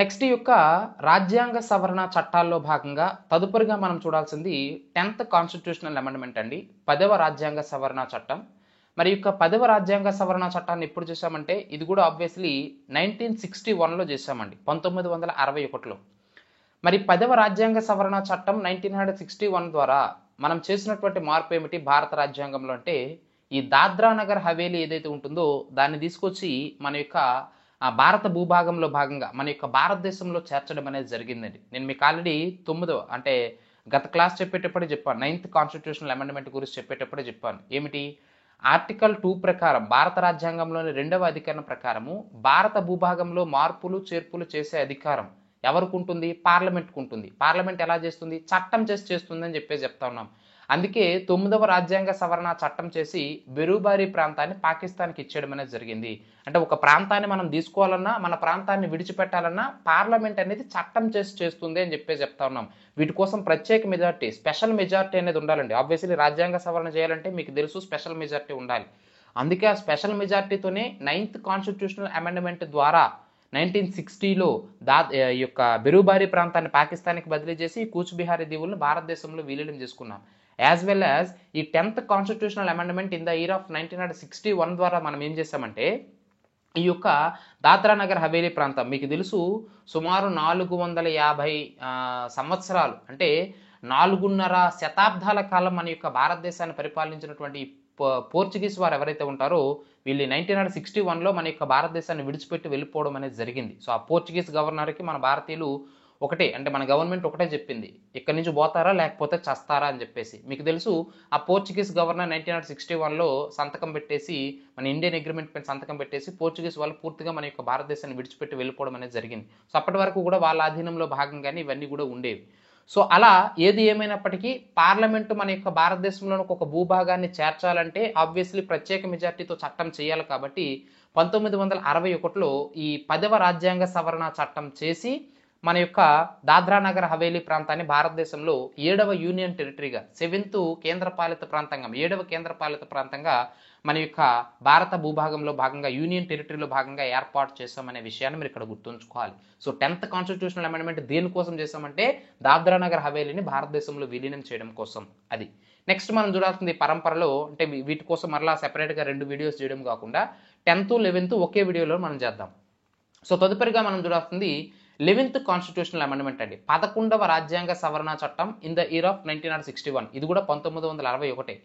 Next ఈ యొక్క రాజ్యాంగ సవరణ చట్టాల్లో భాగంగా తదుపరిగా మనం చూడాల్సింది 10th కాన్స్టిట్యూషనల్ అమెండ్మెంట్ అండి. 10వ రాజ్యాంగ సవరణ చట్టం. మరి యొక్క 10వ రాజ్యాంగ సవరణ చట్టాన్ని ఎప్పుడు చేశామంటే ఇది కూడా ఆబ్వియస్లీ 1961లో చేశామండి. 1961లో. మరి 10వ రాజ్యాంగ సవరణ చట్టం 1961 ద్వారా మనం చేసినటువంటి మార్పు ఏమిటి భారత రాజ్యాంగంలో అంటే ఈ దాద్రా నగర్ హవేలీ ఏదైతే ఉంటుందో దాన్ని తీసుకొచ్చి మన యొక్క భారత భూభాగంలో భాగంగా మన యొక్క భారతదేశంలో చేర్చడం అనేది జరిగిందండి. నేను మీకు ఆల్రెడీ 9వ అంటే గత క్లాస్ చెప్పేటప్పుడే చెప్పాను. 9th కాన్స్టిట్యూషనల్ అమెండ్మెంట్ గురించి చెప్పేటప్పుడే చెప్పాను. ఏమిటి? ఆర్టికల్ 2 ప్రకారం భారత రాజ్యాంగంలోని 2వ అధికరణ ప్రకారము భారత భూభాగంలో మార్పులు చేర్పులు చేసే అధికారం ఎవరికి ఉంటుంది? పార్లమెంట్కు ఉంటుంది. పార్లమెంట్ ఎలా చేస్తుంది? చట్టం చేస్తుంది అని చెప్తా ఉన్నాం. అందుకే 9వ రాజ్యాంగ సవరణ చట్టం చేసి బెరూబారీ ప్రాంతాన్ని పాకిస్తాన్కి ఇచ్చేయడం అనేది జరిగింది. అంటే ఒక ప్రాంతాన్ని మనం తీసుకోవాలన్నా మన ప్రాంతాన్ని విడిచిపెట్టాలన్నా పార్లమెంట్ అనేది చట్టం చేస్తుంది అని చెప్తా ఉన్నాం. వీటి కోసం ప్రత్యేక మెజార్టీ స్పెషల్ మెజార్టీ అనేది ఉండాలండి. ఆబ్వియస్లీ రాజ్యాంగ సవరణ చేయాలంటే మీకు తెలుసు స్పెషల్ మెజార్టీ ఉండాలి. అందుకే ఆ స్పెషల్ మెజార్టీతోనే 9th కాన్స్టిట్యూషనల్ అమెండ్మెంట్ ద్వారా 1960లో ఈ యొక్క బెరూబారీ ప్రాంతాన్ని పాకిస్తాన్కి బదిలీ చేసి కూచ్బిహారీ దీవులను భారతదేశంలో విలీనం చేసుకున్నాం. యాజ్ వెల్ యాజ్ ఈ 10th constitutional amendment in the year of 1961 ద్వారా మనం ఏం చేస్తామంటే ఈ యొక్క దాద్రా నగర్ హవేలీ ప్రాంతం మీకు తెలుసు సుమారు 450 సంవత్సరాలు అంటే 4.5 శతాబ్దాల కాలం మన యొక్క భారతదేశాన్ని పరిపాలించినటువంటి పోర్చుగీస్ వారు ఎవరైతే ఉంటారో వీళ్ళు 1961లో మన యొక్క భారతదేశాన్ని విడిచిపెట్టి వెళ్ళిపోవడం అనేది జరిగింది. సో ఆ పోర్చుగీస్ గవర్నర్కి మన భారతీయులు ఒకటే అంటే మన గవర్నమెంట్ ఒకటే చెప్పింది, ఇక్కడి నుంచి పోతారా లేకపోతే చస్తారా అని చెప్పేసి. మీకు తెలుసు ఆ పోర్చుగీస్ గవర్నర్ 1961లో సంతకం పెట్టేసి మన ఇండియన్ అగ్రిమెంట్ పైన సంతకం పెట్టేసి పోర్చుగీస్ వాళ్ళు పూర్తిగా మన యొక్క భారతదేశాన్ని విడిచిపెట్టి వెళ్ళిపోవడం అనేది జరిగింది. సో అప్పటి వరకు కూడా వాళ్ళ అధీనంలో భాగంగానే ఇవన్నీ కూడా ఉండేవి. సో అలా ఏది ఏమైనప్పటికీ పార్లమెంటు మన యొక్క భారతదేశంలో ఒక భూభాగాన్ని చేర్చాలంటే ఆబ్వియస్లీ ప్రత్యేక మెజార్టీతో చట్టం చేయాలి. కాబట్టి 1961లో ఈ 10వ రాజ్యాంగ సవరణ చట్టం చేసి మన యొక్క దాద్రా నగర్ హవేలీ ప్రాంతాన్ని భారతదేశంలో 7వ యూనియన్ టెరిటరీగా 7th కేంద్రపాలిత ప్రాంతంగా 7వ కేంద్రపాలిత ప్రాంతంగా మన యొక్క భారత భూభాగంలో భాగంగా యూనియన్ టెరిటరీలో భాగంగా ఏర్పాటు చేశామనే విషయాన్ని మీరు ఇక్కడ గుర్తుంచుకోవాలి. సో 10th కాన్స్టిట్యూషనల్ అమెండ్మెంట్ దేనికోసం చేశామంటే దాద్రా నగర్ హవేలీని భారతదేశంలో విలీనం చేయడం కోసం. అది నెక్స్ట్ మనం చూడాల్సింది పరంపరలో అంటే వీటి కోసం మరలా సెపరేట్గా 2 వీడియోస్ చేయడం కాకుండా 10th 11th ఒకే వీడియోలో మనం చేద్దాం. సో తదుపరిగా మనం చూడాల్సింది 11th కాన్స్టిట్యూషనల్ అమెండ్మెంట్ అండి. 11వ రాజ్యాంగ సవరణ చట్టం ఇన్ ద ఇయర్ ఆఫ్ 1961. ఇది కూడా 1961.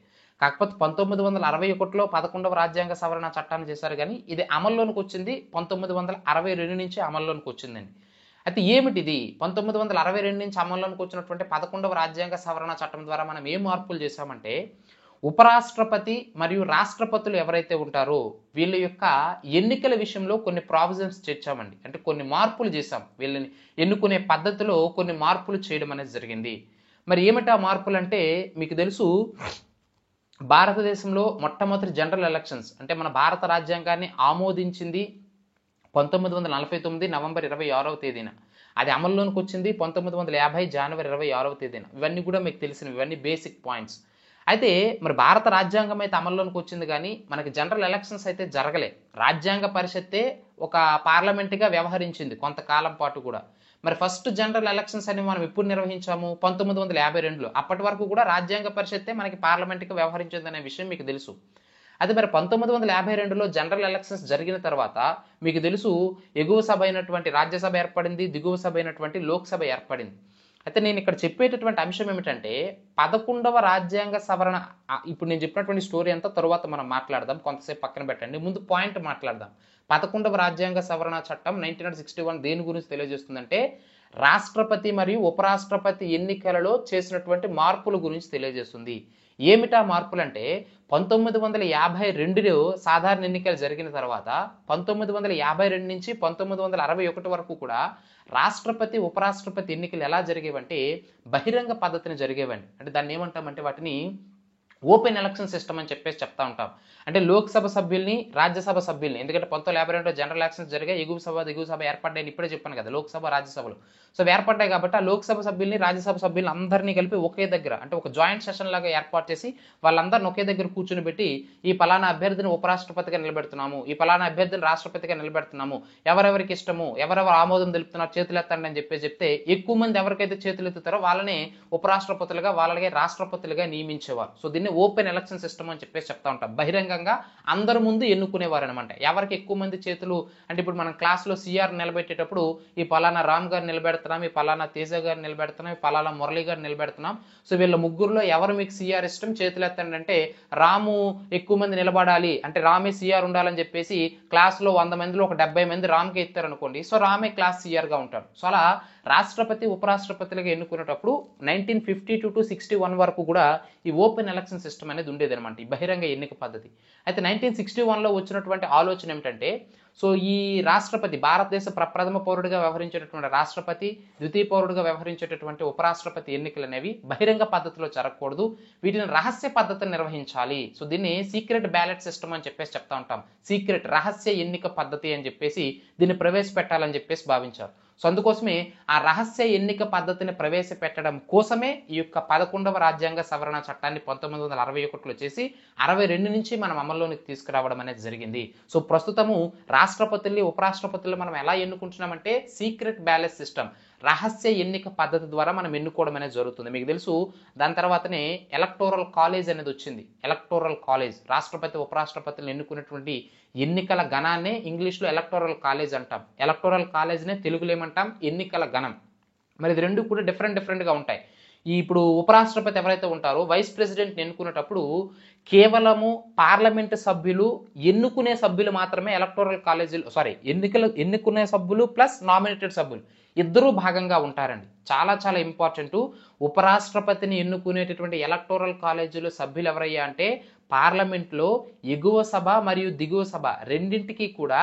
కాకపోతే 1961లో 11వ రాజ్యాంగ సవరణ చట్టాన్ని చేశారు కానీ ఇది అమల్లోనికి వచ్చింది 1962 నుంచి అమల్లోనికి వచ్చిందండి. అయితే ఏమిటిది 1962 నుంచి అమల్లోనికి వచ్చినటువంటి 11వ రాజ్యాంగ సవరణ చట్టం ద్వారా మనం ఏ మార్పులు చేశామంటే ఉపరాష్ట్రపతి మరియు రాష్ట్రపతులు ఎవరైతే ఉంటారో వీళ్ళ యొక్క ఎన్నికల విషయంలో కొన్ని ప్రావిజన్స్ చేర్చామండి. అంటే కొన్ని మార్పులు చేశాం. వీళ్ళని ఎన్నుకునే పద్ధతిలో కొన్ని మార్పులు చేయడం అనేది జరిగింది. మరి ఏమిటా మార్పులు అంటే మీకు తెలుసు భారతదేశంలో మొట్టమొదటి జనరల్ ఎలక్షన్స్ అంటే మన భారత రాజ్యాంగాన్ని ఆమోదించింది 1949 నవంబర్ 26వ తేదీన. అది అమల్లోనికి వచ్చింది 1950 జనవరి 26వ తేదీన. ఇవన్నీ కూడా మీకు తెలిసినవి, ఇవన్నీ బేసిక్ పాయింట్స్. అయితే మరి భారత రాజ్యాంగం అయితే అమల్లోనికి వచ్చింది కానీ మనకి జనరల్ ఎలక్షన్స్ అయితే జరగలే. రాజ్యాంగ పరిషత్తే ఒక పార్లమెంట్గా వ్యవహరించింది కొంతకాలం పాటు కూడా. మరి ఫస్ట్ జనరల్ ఎలక్షన్స్ అని మనం ఎప్పుడు నిర్వహించాము? 1952లో. అప్పటి వరకు కూడా రాజ్యాంగ పరిషత్తే మనకి పార్లమెంట్గా వ్యవహరించింది అనే విషయం మీకు తెలుసు. అది మరి 1952లో జనరల్ ఎలక్షన్స్ జరిగిన తర్వాత మీకు తెలుసు ఎగువ సభ అయినటువంటి రాజ్యసభ ఏర్పడింది, దిగువ సభ అయినటువంటి లోక్సభ ఏర్పడింది. అయితే నేను ఇక్కడ చెప్పేటటువంటి అంశం ఏమిటంటే 11వ రాజ్యాంగ సవరణ ఇప్పుడు నేను చెప్పినటువంటి స్టోరీ అంతా తరువాత మనం మాట్లాడదాం, కొంతసేపు పక్కన పెట్టండి. ముందు పాయింట్ మాట్లాడదాం. 11వ రాజ్యాంగ సవరణ చట్టం 1961 దేని గురించి తెలియజేస్తుందంటే రాష్ట్రపతి మరియు ఉపరాష్ట్రపతి ఎన్నికలలో చేసినటువంటి మార్పుల గురించి తెలియజేస్తుంది. ఏమిటా మార్పులు అంటే 1952లో సాధారణ ఎన్నికలు జరిగిన తర్వాత 1952 నుంచి 1961 వరకు కూడా రాష్ట్రపతి ఉపరాష్ట్రపతి ఎన్నికలు ఎలా జరిగేవంటే బహిరంగ పద్ధతిని జరిగేవండి. అంటే దాన్ని ఏమంటామంటే వాటిని ఓపెన్ ఎలక్షన్ సిస్టమ్ అని చెప్పేసి చెప్తా ఉంటాం. అంటే లోక్సభ సభ్యుల్ని, రాజ్యసభ సభ్యుల్ని, ఎందుకంటే 1952 జనరల్ ఎలక్షన్స్ జరిగాయి. ఎగువ సభ, దిగువ సభ ఏర్పడ్డాయని ఇప్పుడే చెప్పాను కదా, లోక్సభ, రాజ్యసభలు. సో ఏర్పడ్డాయి కాబట్టి ఆ లోక్సభ సభ్యుల్ని, రాజ్యసభ సభ్యుల్ని అందరినీ కలిపి ఒకే దగ్గర, అంటే ఒక జాయింట్ సెషన్ లాగా ఏర్పాటు చేసి వాళ్ళందరిని ఒకే దగ్గర కూర్చుని పెట్టి ఈ పలానా అభ్యర్థిని ఉపరాష్ట్రపతిగా నిలబెడుతున్నాము, ఈ పలానా అభ్యర్థిని రాష్ట్రపతిగా నిలబెడుతున్నాము, ఎవరెవరికి ఇష్టము, ఎవరెవరు ఆమోదం తెలుపుతున్నారు చేతులు ఎత్తండి అని చెప్తే ఎక్కువ మంది ఎవరికైతే చేతులు ఎత్తుతారో వాళ్ళని ఉపరాష్ట్రపతులుగా, వాళ్ళగే రాష్ట్రపతులుగా నియమించేవారు. సో దీన్ని ఓపెన్ ఎలక్షన్ సిస్టమ్ అని చెప్పేసి చెప్తా ఉంటాం. బహిరంగంగా అందరి ముందు ఎన్నుకునేవారు అనమాట. ఎవరికి ఎక్కువ మంది చేతులు, అంటే ఇప్పుడు మనం క్లాస్లో సిఆర్ నిలబెట్టేటప్పుడు ఈ పలానా రామ్ గారు నిలబెడుతున్నాం, ఈ పలానా తేజ గారు నిలబెడుతున్నాం, ఈ పలానా మురళి గారు నిలబెడుతున్నాం, సో వీళ్ళ ముగ్గురులో ఎవరు మీకు సిఆర్ ఇష్టం చేతులు ఎత్తండి అంటే రాము ఎక్కువ మంది నిలబడాలి అంటే రామే సిఆర్ ఉండాలని చెప్పేసి క్లాస్లో 100 మందిలో ఒక 70 మంది రామ్కి ఎత్తారనుకోండి, సో రామే క్లాస్ సిఆర్గా ఉంటాడు. సో అలా రాష్ట్రపతి, ఉపరాష్ట్రపతులుగా ఎన్నుకునేటప్పుడు 1952 to 61 వరకు కూడా ఈ ఓపెన్ ఎలక్షన్ సిస్టమ్ అనేది ఉండేది అనమాట, ఈ బహిరంగ ఎన్నిక పద్ధతి. అయితే 1961లో వచ్చినటువంటి ఆలోచన ఏమిటంటే, సో ఈ రాష్ట్రపతి, భారతదేశ ప్రప్రథమ పౌరుడిగా వ్యవహరించేటటువంటి రాష్ట్రపతి, ద్వితీయ పౌరుడిగా వ్యవహరించేటటువంటి ఉపరాష్ట్రపతి ఎన్నికలు అనేవి బహిరంగ పద్ధతిలో జరగకూడదు, వీటిని రహస్య పద్ధతిని నిర్వహించాలి. సో దీన్ని సీక్రెట్ బ్యాలెట్ సిస్టమ్ అని చెప్పేసి చెప్తా ఉంటాం. సీక్రెట్, రహస్య ఎన్నిక పద్ధతి అని చెప్పేసి దీన్ని ప్రవేశపెట్టాలని చెప్పేసి భావించారు. సో అందుకోసమే ఆ రహస్య ఎన్నిక పద్ధతిని ప్రవేశపెట్టడం కోసమే ఈ యొక్క 11వ రాజ్యాంగ సవరణ చట్టాన్ని 1961లో చేసి 62 నుంచి మనం అమల్లోనికి తీసుకురావడం అనేది జరిగింది. సో ప్రస్తుతము రాష్ట్రపతుల్ని, ఉపరాష్ట్రపతుల్ని మనం ఎలా ఎన్నుకుంటున్నామంటే సీక్రెట్ బ్యాలెట్ సిస్టమ్, రహస్య ఎన్నిక పద్ధతి ద్వారా మనం ఎన్నుకోవడం అనేది జరుగుతుంది. మీకు తెలుసు, దాని తర్వాతనే ఎలక్టోరల్ కాలేజ్ అనేది వచ్చింది. ఎలక్టోరల్ కాలేజ్, రాష్ట్రపతి, ఉపరాష్ట్రపతులను ఎన్నుకునేటువంటి ఎన్నికల గణాన్నే ఇంగ్లీష్లో ఎలక్టోరల్ కాలేజ్ అంటాం. ఎలక్టోరల్ కాలేజ్నే తెలుగులో ఏమంటాం, ఎన్నికల గణం. మరి ఇది రెండు కూడా డిఫరెంట్గా ఉంటాయి. ఇప్పుడు ఉపరాష్ట్రపతి ఎవరైతే ఉంటారో వైస్ ప్రెసిడెంట్ని ఎన్నుకునేటప్పుడు కేవలము పార్లమెంటు సభ్యులు, ఎన్నుకునే సభ్యులు మాత్రమే ఎలక్టోరల్ కాలేజీలు, ఎన్నుకునే సభ్యులు ప్లస్ నామినేటెడ్ సభ్యులు ఇద్దరూ భాగంగా ఉంటారండి. చాలా చాలా ఇంపార్టెంట్. ఉపరాష్ట్రపతిని ఎన్నుకునేటటువంటి ఎలక్టోరల్ కాలేజీలో సభ్యులు ఎవరయ్యా అంటే పార్లమెంట్లో ఎగువ సభ మరియు దిగువ సభ రెండింటికి కూడా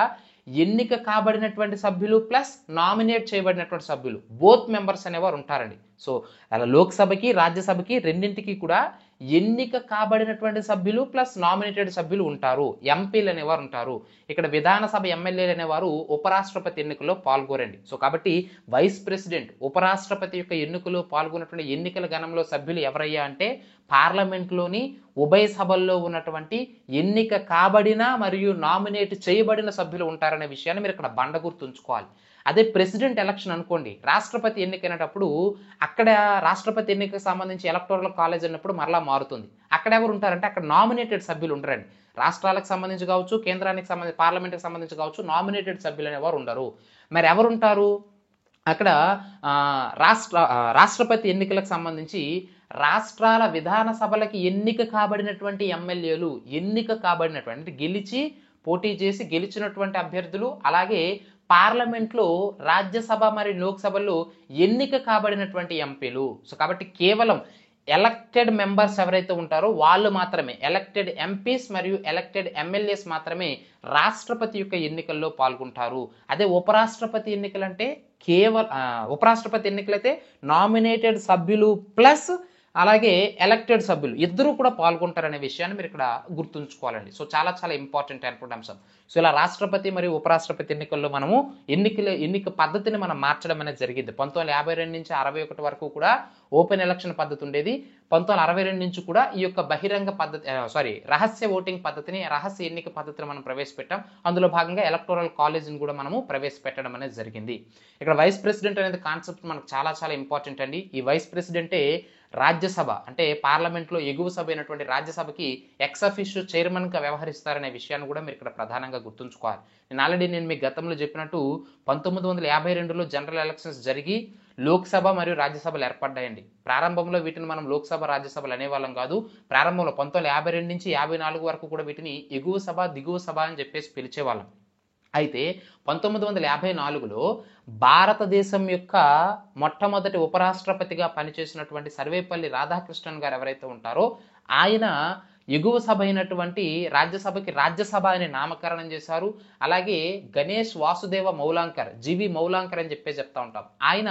ఎన్నిక కాబడినటువంటి సభ్యులు ప్లస్ నామినేట్ చేయబడినటువంటి సభ్యులు, బోత్ మెంబర్స్ అనేవారు ఉంటారండి. సో అలా లోక్సభకి, రాజ్యసభకి రెండింటికి కూడా ఎన్నిక కాబడినటువంటి సభ్యులు ప్లస్ నామినేటెడ్ సభ్యులు ఉంటారు, ఎంపీలు అనేవారు ఉంటారు. ఇక్కడ విధానసభ ఎమ్మెల్యేలు అనేవారు ఉపరాష్ట్రపతి ఎన్నికల్లో పాల్గొరండి. సో కాబట్టి వైస్ ప్రెసిడెంట్, ఉపరాష్ట్రపతి యొక్క ఎన్నికల్లో పాల్గొన్నటువంటి ఎన్నికల గణంలో సభ్యులు ఎవరయ్యా అంటే పార్లమెంట్లోని ఉభయ సభల్లో ఉన్నటువంటి ఎన్నిక కాబడిన మరియు నామినేట్ చేయబడిన సభ్యులు ఉంటారనే విషయాన్ని మీరు ఇక్కడ బండ గుర్తుంచుకోవాలి. అదే ప్రెసిడెంట్ ఎలక్షన్ అనుకోండి, రాష్ట్రపతి ఎన్నికైనప్పుడు అక్కడ రాష్ట్రపతి ఎన్నికకు సంబంధించి ఎలక్టోరల్ కాలేజ్ అన్నప్పుడు మరలా మారుతుంది. అక్కడ ఎవరు ఉంటారంటే అక్కడ నామినేటెడ్ సభ్యులు ఉండరండి. రాష్ట్రాలకు సంబంధించి కావచ్చు, కేంద్రానికి సంబంధించి, పార్లమెంట్కి సంబంధించి కావచ్చు, నామినేటెడ్ సభ్యులు అనేవారు ఉండరు. మరి ఎవరుంటారు అక్కడ? రాష్ట్రపతి ఎన్నికలకు సంబంధించి రాష్ట్రాల విధానసభలకి ఎన్నిక కాబడినటువంటి ఎమ్మెల్యేలు, ఎన్నిక కాబడినటువంటి అంటే గెలిచి పోటీ చేసి గెలిచినటువంటి అభ్యర్థులు, అలాగే పార్లమెంట్లో రాజ్యసభ మరియు లోక్సభలో ఎన్నిక కాబడినటువంటి ఎంపీలు. సో కాబట్టి కేవలం ఎలక్టెడ్ మెంబర్స్ ఎవరైతే ఉంటారో వాళ్ళు మాత్రమే, ఎలక్టెడ్ ఎంపీస్ మరియు ఎలక్టెడ్ ఎమ్మెల్యేస్ మాత్రమే రాష్ట్రపతి యొక్క ఎన్నికల్లో పాల్గొంటారు. అదే ఉపరాష్ట్రపతి ఎన్నికలంటే ఉపరాష్ట్రపతి ఎన్నికలైతే నామినేటెడ్ సభ్యులు ప్లస్ అలాగే ఎలక్టెడ్ సభ్యులు ఇద్దరూ కూడా పాల్గొంటారనే విషయాన్ని మీరు ఇక్కడ గుర్తుంచుకోవాలండి. సో చాలా చాలా ఇంపార్టెంట్ అయినటువంటి అంశం. సో ఇలా రాష్ట్రపతి మరియు ఉపరాష్ట్రపతి ఎన్నికల్లో మనము ఎన్నిక పద్ధతిని మనం మార్చడం అనేది జరిగింది. 1952 నుంచి 61 వరకు కూడా ఓపెన్ ఎలక్షన్ పద్ధతి ఉండేది. 1962 నుంచి కూడా ఈ యొక్క బహిరంగ పద్ధతి రహస్య ఓటింగ్ పద్ధతిని, రహస్య ఎన్నిక పద్ధతిని మనం ప్రవేశపెట్టాం. అందులో భాగంగా ఎలక్టోరల్ కాలేజీని కూడా మనము ప్రవేశపెట్టడం అనేది జరిగింది. ఇక్కడ వైస్ ప్రెసిడెంట్ అనేది కాన్సెప్ట్ మనకు చాలా చాలా ఇంపార్టెంట్ అండి. ఈ వైస్ ప్రెసిడెంటే రాజ్యసభ అంటే పార్లమెంట్లో ఎగువ సభ అయినటువంటి రాజ్యసభకి ఎక్స్ అఫీషియో చైర్మన్గా వ్యవహరిస్తారనే విషయాన్ని కూడా మీరు ఇక్కడ ప్రధానంగా గుర్తుంచుకోవాలి. నేను మీకు గతంలో చెప్పినట్టు 1952లో జనరల్ ఎలక్షన్స్ జరిగి లోక్సభ మరియు రాజ్యసభలు ఏర్పడ్డాయండి. ప్రారంభంలో వీటిని మనం లోక్సభ, రాజ్యసభలు అనేవాళ్ళం కాదు. ప్రారంభంలో 1952 నుంచి 54 వరకు కూడా వీటిని ఎగువ సభ, దిగువ సభ అని చెప్పేసి పిలిచేవాళ్ళం. అయితే 1954లో భారతదేశం యొక్క మొట్టమొదటి ఉపరాష్ట్రపతిగా పనిచేసినటువంటి సర్వేపల్లి రాధాకృష్ణన్ గారు ఎవరైతే ఉంటారో ఆయన ఎగువ సభ అయినటువంటి రాజ్యసభకి రాజ్యసభ అనే నామకరణం చేశారు. అలాగే గణేష్ వాసుదేవ మౌలాంకర్, జీవి మౌలాంకర్ అని చెప్తా ఉంటాం, ఆయన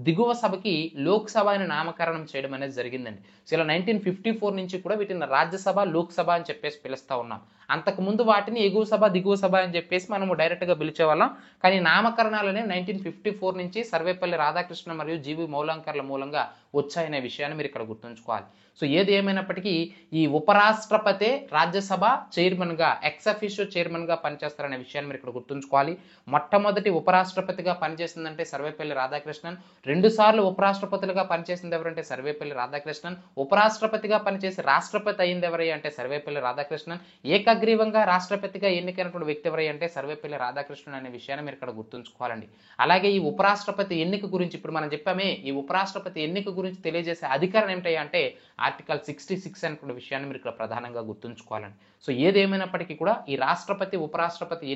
దిగువ సభకి లోక్సభ అని నామకరణం చేయడం అనేది జరిగిందండి. సో ఇలా 1954 నుంచి కూడా వీటిని రాజ్యసభ లోక్సభ అని చెప్పేసి పిలుస్తూ ఉన్నాం. అంతకుముందు వాటిని ఎగువ సభ దిగువ సభ అని చెప్పేసి మనము డైరెక్ట్గా పిలిచేవాళ్ళం. కానీ నామకరణాలనే 1954 నుంచి సర్వేపల్లి రాధాకృష్ణ మరియు జీవి మౌలాంకర్ల మూలంగా వచ్చాయనే విషయాన్ని మీరు ఇక్కడ గుర్తుంచుకోవాలి. సో ఏది ఏమైనప్పటికీ ఈ ఉపరాష్ట్రపతి రాజ్యసభ చైర్మన్గా ఎక్స్ అఫీషియో చైర్మన్గా పనిచేస్తారనే విషయాన్ని మీరు ఇక్కడ గుర్తుంచుకోవాలి. మొట్టమొదటి ఉపరాష్ట్రపతిగా పనిచేసిందంటే సర్వేపల్లి రాధాకృష్ణన్, 2 సార్లు ఉపరాష్ట్రపతులుగా పనిచేసింది ఎవరంటే సర్వేపల్లి రాధాకృష్ణన్, ఉపరాష్ట్రపతిగా పనిచేసి రాష్ట్రపతి అయింది ఎవరై అంటే సర్వేపల్లి రాధాకృష్ణన్, ఏకగ్రీవంగా రాష్ట్రపతిగా ఎన్నికైనటువంటి వ్యక్తి ఎవరై అంటే సర్వేపల్లి రాధాకృష్ణన్ అనే విషయాన్ని మీరు ఇక్కడ గుర్తుంచుకోవాలండి. అలాగే ఈ ఉపరాష్ట్రపతి ఎన్నిక గురించి ఇప్పుడు మనం చెప్పామే, ఈ ఉపరాష్ట్రపతి ఎన్నిక గురించి తెలియజేసే అధికారం ఏమిటి అంటే ఆర్టికల్ 66 అనేటువంటి విషయాన్ని మీరు ఇక్కడ ప్రధానంగా గుర్తుంచుకోవాలండి. సో ఏదేమైనప్పటికీ కూడా ఈ రాష్ట్రపతి ఉపరాష్ట్రపతి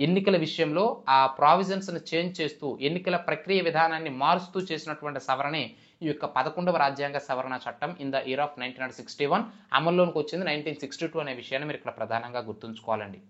ఎన్నికల విషయంలో ఆ ప్రావిజన్స్ ని చేంజ్ చేస్తూ ఎన్నికల ప్రక్రియ విధానాన్ని మారుస్తూ చేసినటువంటి సవరణే ఈ యొక్క 11వ రాజ్యాంగ సవరణ చట్టం ఇన్ ద ఇయర్ ఆఫ్ 1961 అమల్లోకి వచ్చింది 1962 అనే విషయాన్ని మీరు ఇక్కడ ప్రధానంగా గుర్తుంచుకోవాలండి.